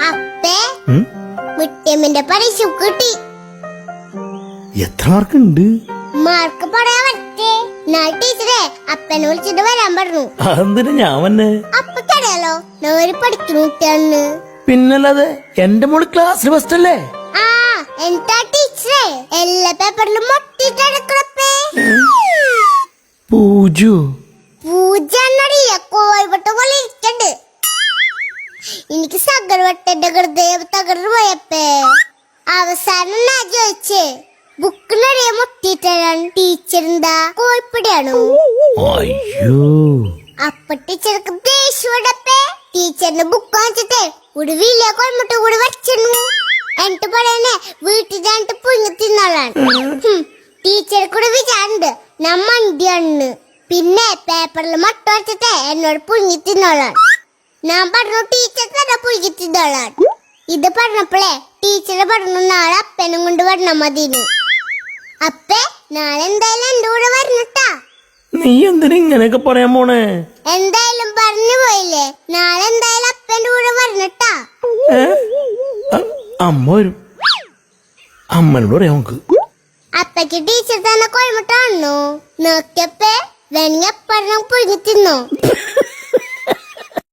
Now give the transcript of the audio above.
അപ്പേ മുട്ടിയമ്മിന്റെ പരീക്ഷ കിട്ടി. എത്ര മാർക്കുണ്ട്? മാർക്ക് പറയാൻ പറ്റേ. ടീച്ചറെ അപ്പനെ വിളിച്ചിട്ട് വരാൻ പറഞ്ഞു. അതെന്തിനാ ഞാൻ വന്നെ? അപ്പക്കറിയാലോ ഞാൻ പഠിക്കുന്ന കുട്ടിയാണ്. പിന്നല്ലാതെ എന്റെ മോള് ക്ലാസ്സിൽ ഫസ്റ്റ് അല്ലേ? ആ എന്താ ടീച്ചറെ എല്ലാ പേപ്പറിലും മൊട്ടിട്ടടക്കണപ്പേ. പൂജു പൂജന്നടിയ കോഴിവട്ട പോലെ ഇരിക്കണ്ട്. എനിക്ക് സകർവട്ടന്റെ ഹൃദയം തകർന്നു പോയപ്പേ. അവസാനം ഞാൻ ചോദിച്ചേ ബുക്കിനടിയെ മുട്ടിയിട്ടാണ് ടീച്ചർ എന്താ കോഴിപ്പടിയാണോ? അയ്യോ അപ്പൊ ടീച്ചർക്ക് ദേഷ്യപ്പെട്ടപ്പേ ടീച്ചറിന്റെ ബുക്ക് വാങ്ങിച്ചിട്ടേ ഒരു വലിയ കോഴിമുട്ട കൂടി വച്ചിരുന്നു. എന്നിട്ട് പറയണേ വീട്ടിൽ രണ്ട് പുഞ്ഞു തിന്നാളാണ്. ടീച്ചർ കൂടെ വിചാരിണ്ട് ഞാൻ മണ്ടിയാണ്. പിന്നെ പേപ്പറിൽ മുട്ട വച്ചിട്ട് എന്നോട് പുഞ്ഞി തിന്നോളാണ്. ഞാൻ പറഞ്ഞു ടീച്ചർ തന്നെ പുഴുകി തിന്നോളാണ്. ഇത് പറഞ്ഞപ്പോഴേ ടീച്ചർ പറഞ്ഞു നാളെ അപ്പനും കൊണ്ട് വരണം മതിന്. അപ്പേ നാളെ എന്തായാലും എന്റെ കൂടെ വരണട്ടാ. നീ എന്തിനാ ഇങ്ങനെയൊക്കെ പറയാൻ പോണേ? എന്തായാലും പറഞ്ഞു പോയില്ലേ, നാളെ എന്തായാലും അപ്പന്റെ കൂടെ വരണട്ടാ. അമ്മ വരും, അമ്മനോട് പറയാം നമുക്ക്. അപ്പക്ക് ടീച്ചർ തന്നെ കോഴിമുട്ട കാണുന്നു. നോക്കിയപ്പേ വേണമെങ്കിൽ എപ്പോഴും പുഴുങ്ങി തിന്നോ.